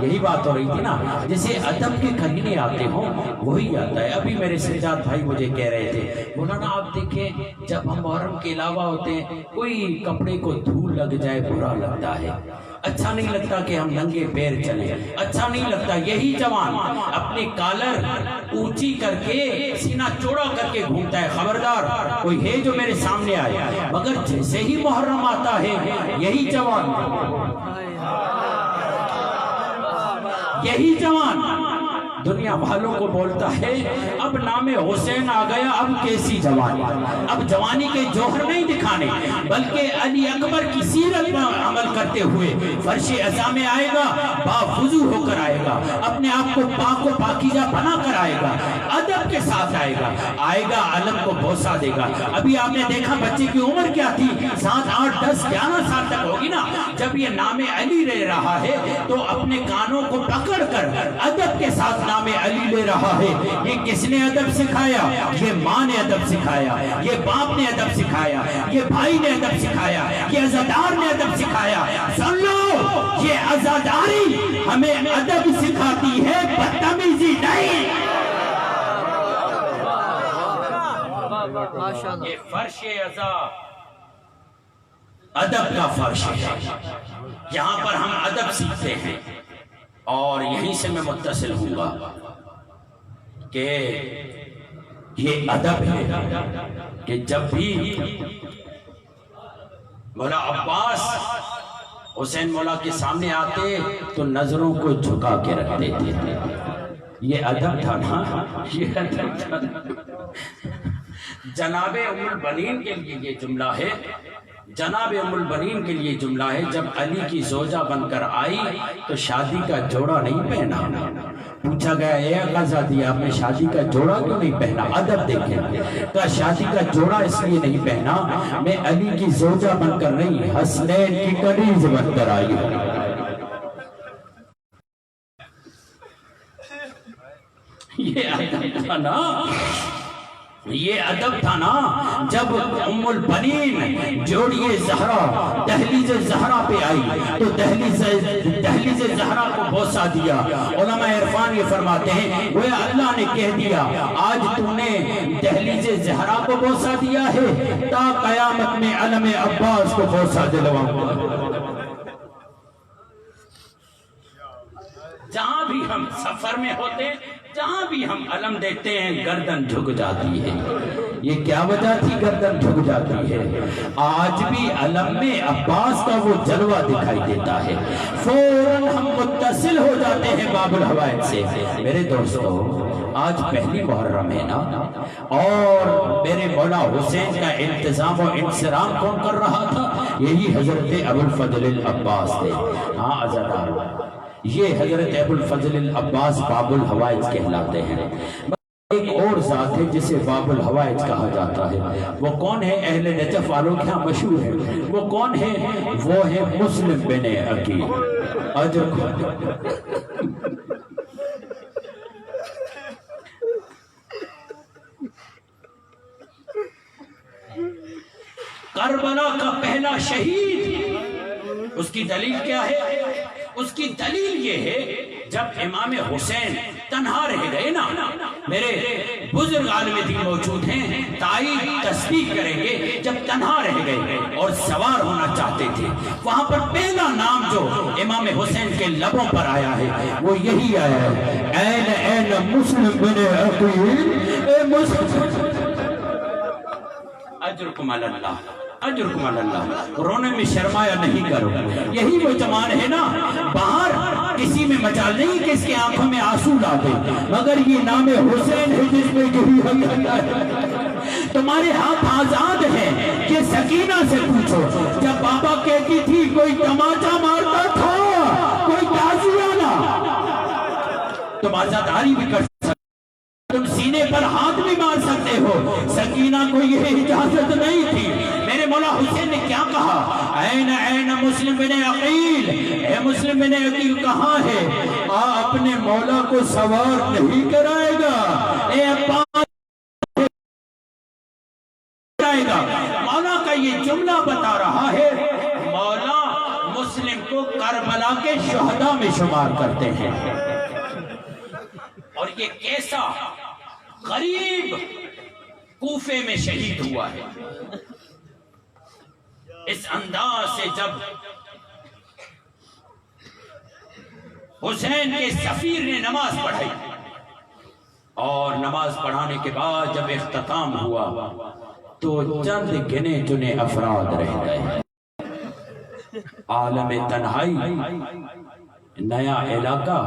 یہی بات ہو رہی تھی نا، جسے ادب کے کرینے آتے ہوں وہی آتا ہے۔ ابھی میرے سجاد بھائی مجھے کہہ رہے تھے، مولانا آپ دیکھیں جب ہم محرم کے علاوہ ہوتے ہیں، کوئی کپڑے کو دھول لگ جائے برا لگتا ہے، اچھا نہیں لگتا کہ ہم ننگے پیر چلیں، اچھا نہیں لگتا۔ یہی جوان اپنی کالر اونچی کر کے سینہ چوڑا کر کے گھومتا ہے، خبردار کوئی ہے جو میرے سامنے آئے، مگر جیسے ہی محرم آتا ہے یہی جوان دنیا والوں کو بولتا ہے اب نام حسین آ گیا، اب کیسی جوانی، اب جوانی کے جوہر نہیں دکھانے بلکہ علی اکبر کی سیرت پر عمل کرتے ہوئے فرش عزا میں آئے گا، باوضو ہو کر آئے گا، اپنے آپ کو پاک و پاکیزہ بنا کر آئے گا، ادب کے ساتھ آئے گا، علم کو بوسہ دے گا۔ ابھی آپ نے دیکھا بچے کی عمر کیا تھی، 7، 8، 10، 11 سال تک ہوگی نا، جب یہ نام علی لے رہا ہے تو اپنے کانوں کو پکڑ کر ادب کے ساتھ نام علی لے رہا ہے۔ یہ کس نے ادب سکھایا؟ یہ ماں نے ادب سکھایا، یہ باپ نے ادب سکھایا، یہ بھائی نے ادب سکھایا، یہ عزادار نے ادب سکھایا۔ سن لو، یہ عزاداری ہمیں ادب سکھاتی ہے، بدتمیزی نہیں۔ یہ فرش عزا ادب کا فرش ہے، یہاں پر ہم ادب سیکھتے ہیں، اور یہیں سے میں متصل ہوں گا کہ یہ ادب ہے کہ جب بھی مولا عباس حسین مولا کے سامنے آتے تو نظروں کو جھکا کے رکھتے تھے۔ یہ ادب تھا نا، یہ ادب تھا۔ جناب ام البنین کے لیے یہ جملہ ہے، جناب ام البنین کے لیے جملہ ہے، جب علی کی زوجہ بن کر آئی تو شادی کا جوڑا نہیں پہنا، پوچھا گیا اے آقازادی آپ نے شادی کا جوڑا کیوں نہیں پہنا؟ ادب دیکھیں، کہا شادی کا جوڑا اس لیے نہیں پہنا میں علی کی زوجہ بن کر نہیں حسنین کی کنیز بن کر آئی ہوں۔ یہ ادب تھا نا، یہ ادب تھا نا جب ام البنین جوڑیے زہرا دہلیز زہرا پہ آئی تو دہلیز زہرا کو بوسہ دیا۔ علماء عرفان یہ فرماتے ہیں وہ اللہ نے کہہ دیا آج تو نے دہلیز زہرا کو بوسہ دیا ہے تا قیامت میں علم عباس کو بوسہ دلواؤں گا۔ جہاں بھی ہم سفر میں ہوتے جہاں بھی ہم علم دیکھتے ہیں گردن جھک جاتی ہے۔ یہ کیا وجہ تھی گردن جھک جاتی ہے؟ آج بھی علم میں عباس کا وہ جلوہ دکھائی دیتا ہے، فوراً ہم متصل ہو جاتے ہیں باب الحوائج سے۔ میرے دوستو آج پہلی محرم ہے نا، اور میرے مولا حسین کا انتظام و انصرام کون کر رہا تھا؟ یہی حضرت ابو الفضل العباس تھے۔ ہاں عزیزان، یہ حضرت ابو الفضل العباس باب الحوائج کہلاتے ہیں۔ ایک اور ذات ہے جسے باب الحوائج کہا جاتا ہے، وہ کون ہے؟ اہل نجف والوں کے ہاں مشہور ہے، وہ کون ہے؟ وہ ہے مسلم بن عقیل۔ کربلا کا پہلا شہید، اس کی دلیل کیا ہے؟ اس کی دلیل یہ ہے جب امام حسین تنہا رہ گئے نا، میرے بزرگ عالم دین موجود ہیں تائید تصدیق کریں گے، جب تنہا رہ گئے اور سوار ہونا چاہتے تھے وہاں پر پہلا نام جو امام حسین کے لبوں پر آیا ہے وہ یہی آیا ہے، این این مسلم بن عقیل، اے مسلم۔ اجرکم علی اللہ، اجرکم علی اللہ، رونے میں شرمایا نہیں کرو۔ یہی وہ زمان ہے نا، باہر کسی میں مجال نہیں کہ اس کے آنکھوں میں آنسو لا دے، مگر یہ نام حسین ہے جس میں یہی حقیقت ہے۔ تمہارے ہاتھ آزاد ہیں کہ سکینہ سے پوچھو، جب بابا کہتی تھی کوئی تماچا مارتا تھا کوئی تعزیہ نہ، تم آزاداری بھی کر تم سینے پر ہاتھ بھی مار سکتے ہو، سکینہ کو یہ اجازت نہیں تھی۔ میرے مولا حسین نے کیا کہا؟ این این مسلم بن عقیل، اے مسلم بن عقیل کہاں ہے؟ اپنے مولا کو سوار نہیں کرائے گا، اے عباس کرائے گا۔ مولا کا یہ جملہ بتا رہا ہے، مولا مسلم کو کربلا کے شہداء میں شمار کرتے ہیں، اور یہ کیسا غریب کوفے میں شہید ہوا ہے۔ اس انداز سے جب حسین کے سفیر نے نماز پڑھائی اور نماز پڑھانے کے بعد جب اختتام ہوا تو چند گنے چنے افراد رہ گئے۔ عالم تنہائی، نیا علاقہ،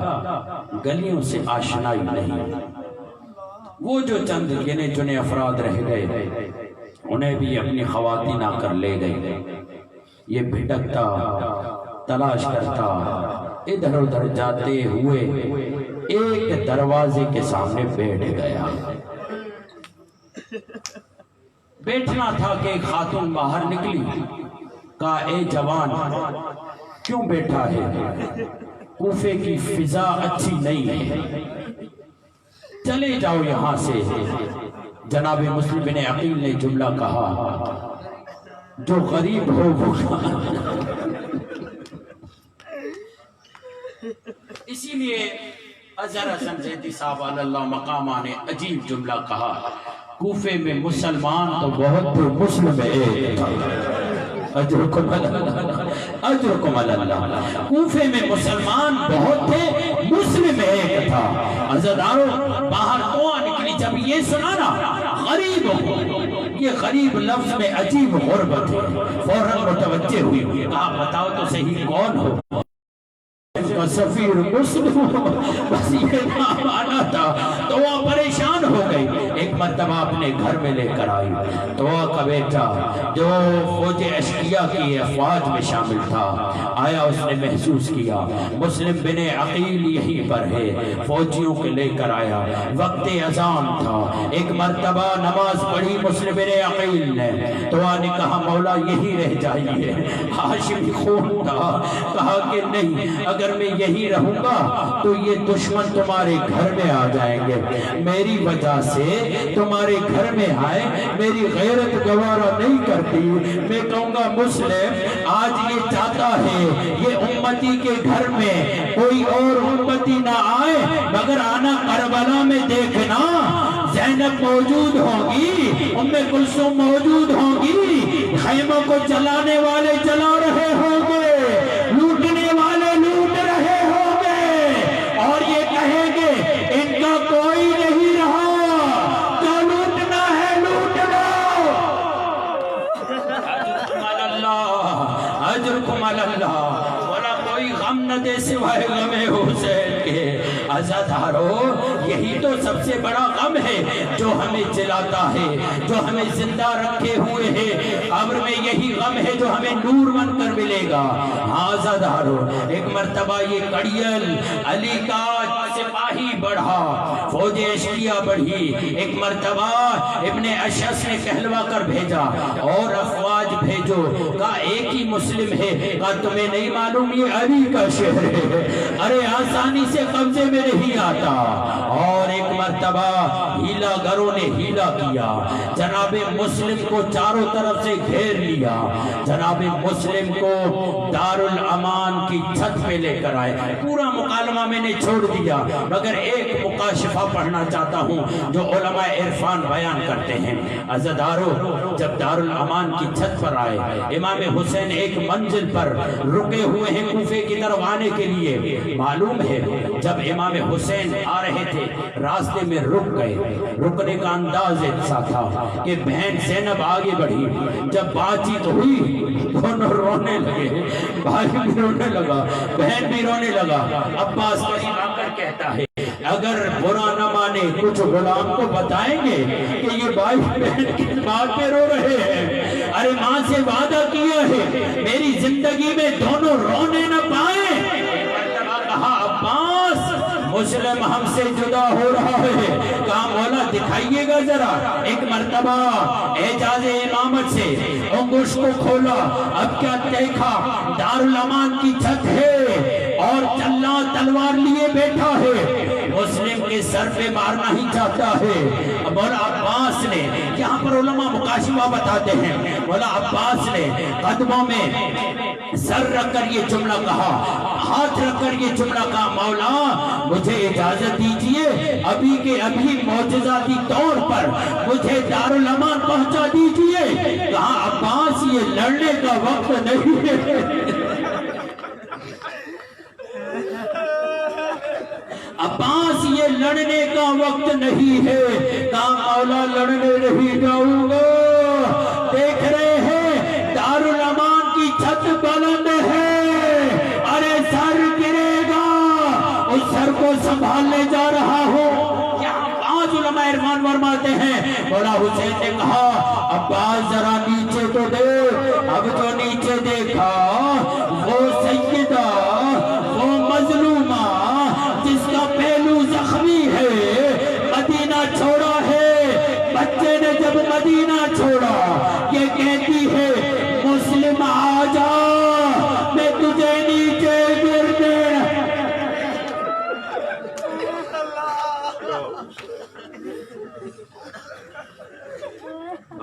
گلیوں سے آشنائی نہیں، وہ جو چند گنے چنے افراد رہ گئے انہیں بھی اپنی خواتین آ کر لے گئے۔ یہ بھٹکتا تلاش کرتا ادھر ادھر جاتے ہوئے ایک دروازے کے سامنے بیٹھ گیا۔ بیٹھنا تھا کہ ایک خاتون باہر نکلی، کہا اے جوان کیوں بیٹھا ہے؟ کوفے کی فضا اچھی نہیں ہے، چلے جاؤ یہاں سے۔ جناب مسلم بن عقیل نے جملہ کہا، جو غریب ہو وہ اسی لیے اظہر حسن زیدی صاحب علی اللہ مقامہ نے عجیب جملہ کہا، کوفے میں مسلمان تو بہت تھے، مسلم ایک تھا۔ اجرکم علی اللہ، کوفے میں مسلمان بہت تھے، مسلم ایک تھا۔ عزیزانو باہر دعا نکلی، جب یہ سنا نا غریب ہو، یہ غریب لفظ میں عجیب غربت ہے، فوراً متوجہ ہوئی، کہا بتاؤ تو صحیح کون ہو؟ سفیر مسلم، بس یہ نام آنا تھا تو وہ پریشان ہو گئی۔ ایک مرتبہ اپنے گھر میں لے کر آئی. دعا کا بیٹا جو فوج اشقیہ کی افواج میں شامل تھا آیا, اس نے محسوس کیا مسلم بن عقیل یہیں پر ہے, فوجیوں کے لے کر آیا. وقت اذان تھا, ایک مرتبہ نماز پڑھی مسلم بن عقیل نے, دعا نے کہا مولا یہی رہ جائیے. ہاشمی خون تھا, کہا کہ نہیں, اگر میں یہی رہوں گا تو یہ دشمن تمہارے گھر میں آ جائیں گے, میری وجہ سے تمہارے گھر میں آئے, میری غیرت گوارا نہیں کرتی. میں کہوں گا مسلم آج یہ چاہتا ہے یہ امتی کے گھر میں کوئی اور امتی نہ آئے, مگر آنا کربلا میں دیکھنا زینب موجود ہوگی, ام کلثوم موجود ہوگی, خیموں کو جلانے والے جلا رہے ہوں گے, لوٹنے والے لوٹ رہے ہوں گے, اور یہ کہیں گے ان کا کوئی نہیں رہا, جو لوٹنا ہے لوٹ لو. اجرکم علی اللہ, ولا کوئی غم نہ دے سوائے غم حسین کے. عزادارو یہی تو سب سے بڑا غم ہے جو ہمیں جلاتا ہے, جو ہمیں زندہ رکھے ہوئے ہے. قبر میں یہی غم ہے جو ہمیں نور بن کر ملے گا. عزادارو ایک مرتبہ یہ کڑیل علی کا سپاہی بڑھا, فوج اشقیہ بڑھی. ایک مرتبہ ابن اشعث نے کہلوا کر بھیجا اور افواج بھیجو, کہا ایک ہی مسلم ہے, کہا تمہیں نہیں معلوم یہ علی کا شہر ہے, ارے آسانی سے قبضے میں نہیں آتا. اور ایک مرتبہ ہیلا گروں نے ہیلا کیا, جناب مسلم کو چاروں طرف سے گھیر لیا, جناب مسلم کو دارالامان کی چھت پہ لے کر آئے. پورا مکالمہ میں نے چھوڑ دیا, مگر ایک مکاشفہ پڑھنا چاہتا ہوں جو علماء عرفان بیان کرتے ہیں. عزادارو جب دارالامان کی چھت پر آئے, امام حسین ایک منزل پر رکے ہوئے ہیں کوفے کی طرف آنے کے لیے. معلوم ہے جب امام حسین آ رہے تھے راستے میں رک گئے. رکنے کا انداز ایسا تھا کہ بہن زینب آگے بڑھی, جب بات چیت ہوئی دونوں رونے لگے, بھائی بھی رونے لگا, بہن بھی رونے لگا. عباس قریب آ کر کہتا ہے اگر برا نہ مانے کچھ غلام کو بتائیں گے کہ یہ بھائی بہن کس بات پہ رو رہے ہیں. ارے ماں سے وعدہ کیا ہے میری زندگی میں دونوں رونے نہ پائیں. کہا عباس مسلم ہم سے جدا ہو رہا ہے, کہا مولا دکھائیے گا ذرا. ایک مرتبہ اعجاز امامت سے انگوش کو کھولا, اب کیا دیکھا دارالامان کی چھت ہے اور چلنا تلوار لیے بیٹھا ہے, مسلم کے سر پہ مارنا ہی چاہتا ہے. مولا عباس نے, یہاں پر علماء مکاشفہ بتاتے ہیں, مولا عباس نے قدموں میں سر رکھ کر یہ جملہ کہا, ہاتھ رکھ کر یہ جملہ کہا, مولا مجھے اجازت دیجئے ابھی کے ابھی معجزاتی طور پر مجھے دارالامان پہنچا دیجئے. کہا عباس یہ لڑنے کا وقت نہیں ہے. عباس یہ لڑنے کا وقت نہیں ہے. کہا مولا لڑنے نہیں جاؤں گا, دیکھ رہے ہیں دارالامان کی چھت بلند ہے, ارے سر گرے گا, اس سر کو سنبھالنے جا رہا ہوں. یہاں پانچ علماء عرفان فرماتے ہیں مولا حسین نے کہا عباس ذرا نیچے تو دے. اب جو نیچے دیکھا وہ سیدہ, وہ مظلومہ جس کا پہلو زخمی ہے, مدینہ چھوڑا ہے. بچے نے جب مدینہ چھوڑا یہ کہتی ہے مسلم آ جا, میں تجھے نیچے گر دے.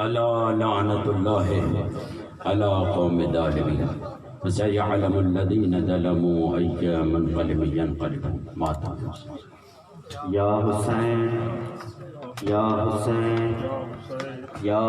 الا لعنت اللہ علی قوم الظالمین, فسيعلم الذين ظلموا أي منقلب ينقلبون. ماتا یا حسین, یا حسین, یا